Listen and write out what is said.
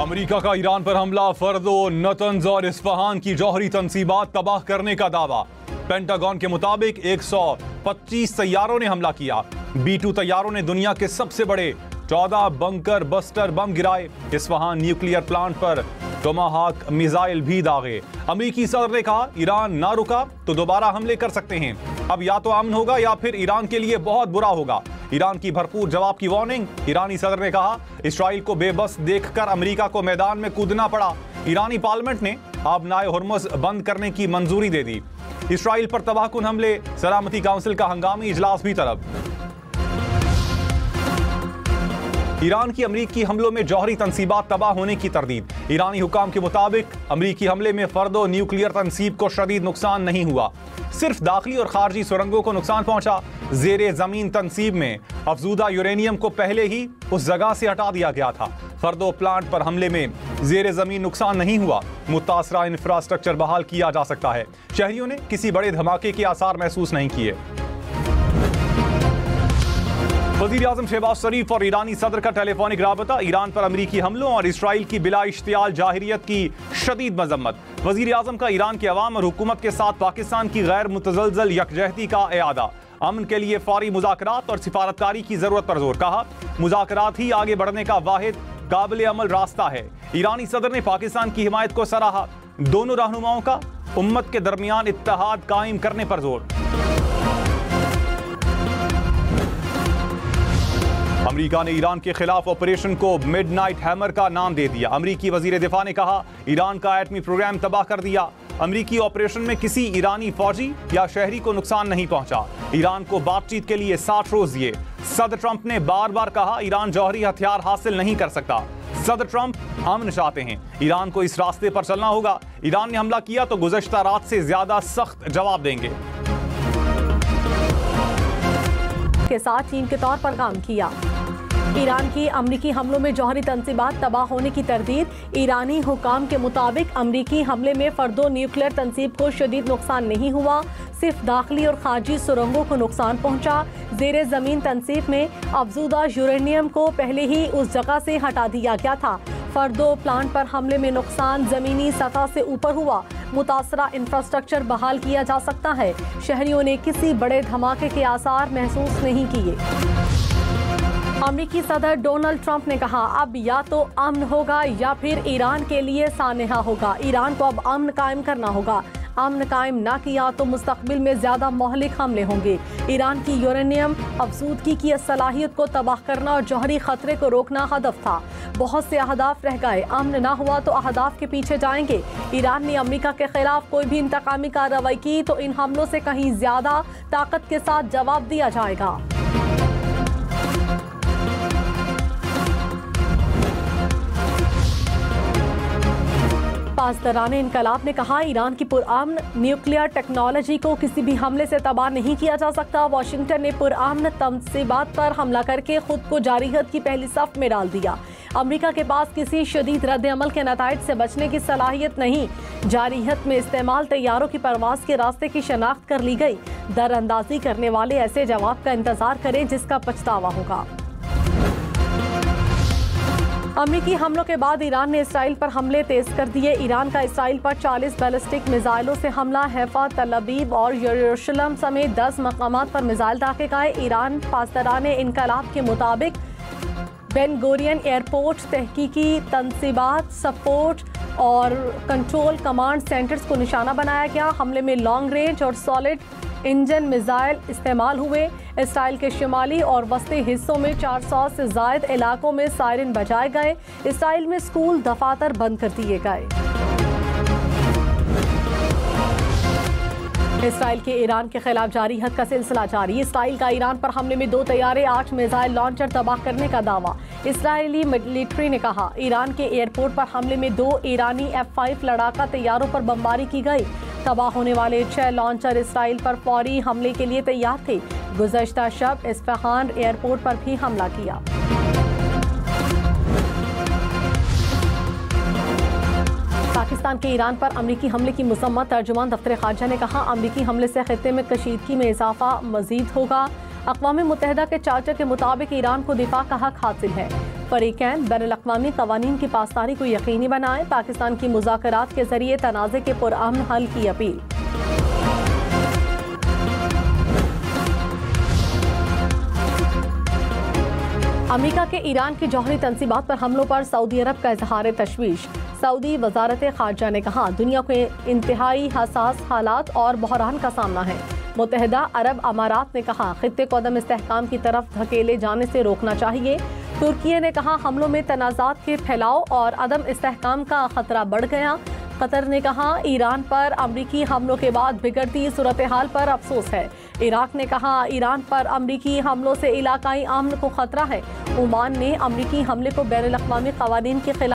America का Iran पर हमला, फर्दो, नतंज और इस्फहान की जौहरी तंसीबात तबाह करने का दावा। पेंटागन के मुताबिक 125 तैयारों ने हमला किया। B-2 तैयारों ने दुनिया के सबसे बड़े 14 बंकर बस्टर बम गिराए। इस्फहान न्यूक्लियर प्लांट पर टोमाहाक मिसाइल भी दागे। अमेरिकी सदर ने कहा, ईरान ना रुका तो दोबारा हमले कर सकते हैं। अब या तो अमन होगा या फिर ईरान के लिए बहुत बुरा होगा। ईरान की भरपूर जवाब की वार्निंग। ईरानी सदर ने कहा, इसराइल को बेबस देखकर अमेरिका को मैदान में कूदना पड़ा। ईरानी पार्लियामेंट ने आबनाए हुर्मुज़ बंद करने की मंजूरी दे दी। इसराइल पर तबाहकुन हमले, सलामती काउंसिल का हंगामी इजलास भी तलब। ईरान की अमरीकी हमलों में जौहरी तंसीबात तबाह होने की तरदीद। ईरानी हुकाम के मुताबिक अमरीकी हमले में फर्दो न्यूक्लियर तंसीब को शदीद नुकसान नहीं हुआ, सिर्फ दाखिली और खारजी सुरंगों को नुकसान पहुंचा। जेरे जमीन तंसीब में अफजूदा यूरेनियम को पहले ही उस जगह से हटा दिया गया था। फर्दो प्लांट पर हमले में जेरे जमीन नुकसान नहीं हुआ। मुतासरा इंफ्रास्ट्रक्चर बहाल किया जा सकता है। शहरियों ने किसी बड़े धमाके के आसार महसूस नहीं किए। वज़ीर आज़म शहबाज शरीफ और ईरानी सदर का टेलीफोनिक राबता। ईरान पर अमरीकी हमलों और इसराइल की बिला इश्तियाल जाहिरियत की शदीद मजम्मत। वज़ीर आज़म का ईरान के अवाम और हुकूमत के साथ पाकिस्तान की गैर मुतज़लज़ल यकजहती का इआदा। अमन के लिए फौरी मुज़ाकरात और सिफारतकारी की जरूरत पर जोर। कहा, मुज़ाकरात ही आगे बढ़ने का वाहिद काबिल अमल रास्ता है। ईरानी सदर ने पाकिस्तान की हिमायत को सराहा। दोनों रहनुमाओं का उम्मत के दरमियान इत्तेहाद कायम करने पर जोर। अमेरिका ने ईरान के खिलाफ ऑपरेशन को मिडनाइट हैमर का नाम दे दिया। अमेरिकी वजीर दिफा ने कहा, ईरान का एटमी प्रोग्राम तबाह कर दिया। अमेरिकी ऑपरेशन में किसी ईरानी फौजी या शहरी को नुकसान नहीं पहुंचा। ईरान को बातचीत के लिए 60 रोज दिए। सदर ट्रंप ने बार बार कहा, ईरान जौहरी हथियार हासिल नहीं कर सकता। सदर ट्रंप अमन चाहते हैं, ईरान को इस रास्ते पर चलना होगा। ईरान ने हमला किया तो गुज़श्ता रात से ज्यादा सख्त जवाब देंगे। के साथ टीम के तौर पर काम किया। ईरान की अमरीकी हमलों में जौहरी तंसीबात तबाह होने की तरदीद। ईरानी हुकाम के मुताबिक अमरीकी हमले में फर्दो न्यूक्लियर तंसीब को शदीद नुकसान नहीं हुआ, सिर्फ दाखिली और खारजी सुरंगों को नुकसान पहुंचा। जेरे जमीन तंसीब में अफजूदा यूरेनियम को पहले ही उस जगह से हटा दिया गया था। फर्दो प्लांट पर हमले में नुकसान जमीनी सतह से ऊपर हुआ। मुतासरा इंफ्रास्ट्रक्चर बहाल किया जा सकता है। शहरियों ने किसी बड़े धमाके के आसार महसूस नहीं किए। अमेरिकी सदर डोनाल्ड ट्रंप ने कहा, अब या तो अमन होगा या फिर ईरान के लिए सानेहा होगा। ईरान को अब अमन कायम करना होगा। अमन कायम ना किया तो मुस्तकबिल में ज्यादा मोहलिक हमले होंगे। ईरान की यूरेनियम अफजूदगी की सलाहियत को तबाह करना और जौहरी खतरे को रोकना हदफ था। बहुत से अहदाफ रह गए। अमन ना हुआ तो अहदाफ के पीछे जाएंगे। ईरान ने अमेरिका के खिलाफ कोई भी इंतकामी कार्रवाई की तो इन हमलों से कहीं ज्यादा ताकत के साथ जवाब दिया जाएगा। पासदारान इनकलाब ने कहा, ईरान की पुरअमन न्यूक्लियर टेक्नोलॉजी को किसी भी हमले से तबाह नहीं किया जा सकता। वाशिंगटन ने पुरअमन तंसीबात पर हमला करके खुद को जारियत की पहली सफ में डाल दिया। अमेरिका के पास किसी शदीद रद्द अमल के नताइज से बचने की सलाहियत नहीं। जारियत में इस्तेमाल तैयारों की परवाज के रास्ते की शनाख्त कर ली गई। दरअंदाजी करने वाले ऐसे जवाब का इंतजार करें जिसका पछतावा होगा। अमेरिकी हमलों के बाद ईरान ने इसराइल पर हमले तेज कर दिए। ईरान का इसराइल पर 40 बैलिस्टिक मिसाइलों से हमला। हैफा, तल अबीब और यरूशलेम समेत 10 मकामात पर मिसाइल दागे गए। ईरान पासदारान इनकलाब के मुताबिक बेन गुरियन एयरपोर्ट, तहकीकी तंसीबात, सपोर्ट और कंट्रोल कमांड सेंटर्स को निशाना बनाया गया। हमले में लॉन्ग रेंज और सॉलिड इंजन मिसाइल इस्तेमाल हुए। इसराइल के शुमाली और वस्ती हिस्सों में 400 से ज़ायद इलाकों में सायरन बजाए गए। इसराइल में स्कूल, दफातर बंद कर दिए गए। इसराइल के ईरान के खिलाफ जारी हद का सिलसिला जारी। इसराइल का ईरान पर हमले में 2 तैयारे, 8 मिसाइल लॉन्चर तबाह करने का दावा। इसराइली मिलिट्री ने कहा, ईरान के एयरपोर्ट पर हमले में 2 ईरानी F-5 लड़ाका तैयारों पर बमबारी की गई। तबाह होने वाले 6 लॉन्चर इसराइल पर फौरी हमले के लिए तैयार थे। गुज़श्ता शब इस्फहान एयरपोर्ट पर भी हमला किया। पाकिस्तान के ईरान पर अमरीकी हमले की मज़म्मत। तर्जुमान दफ्तर ख़ारजा ने कहा, अमरीकी हमले से खित्ते में कशीदगी में इजाफा मज़ीद होगा। अक़वाम मुत्तहिदा के चार्टर के मुताबिक ईरान को दिफा का हक हासिल है। फरीकैन बैनुल-अक़वामी क़वानीन की पासदारी को यकीनी बनाएं। पाकिस्तान की मुज़ाकरात के जरिए तनाज़े के पुरअमन हल की अपील। अमेरिका के ईरान की जौहरी तंसीबात पर हमलों पर सऊदी अरब का इजहार तशवीश। सऊदी वजारत खारजा ने कहा, दुनिया को इंतहाई हसास हालात और बहरान का सामना है। मुत्तहिदा अरब अमारात ने कहा, खित्ते को अदम इस्तेहकाम की तरफ धकेले जाने से रोकना चाहिए। तुर्की ने कहा, हमलों में तनाज़ात के फैलाव और अदम इस्तेहकाम का खतरा बढ़ गया। कतर ने कहा, ईरान पर अमरीकी हमलों के बाद बिगड़ती सूरत हाल पर अफसोस है। इराक ने कहा, ईरान पर अमरीकी हमलों से इलाकाई अमन को खतरा है। ओमान ने अमरीकी हमले को बैनुल-अक़वामी क़वानीन के खिलाफ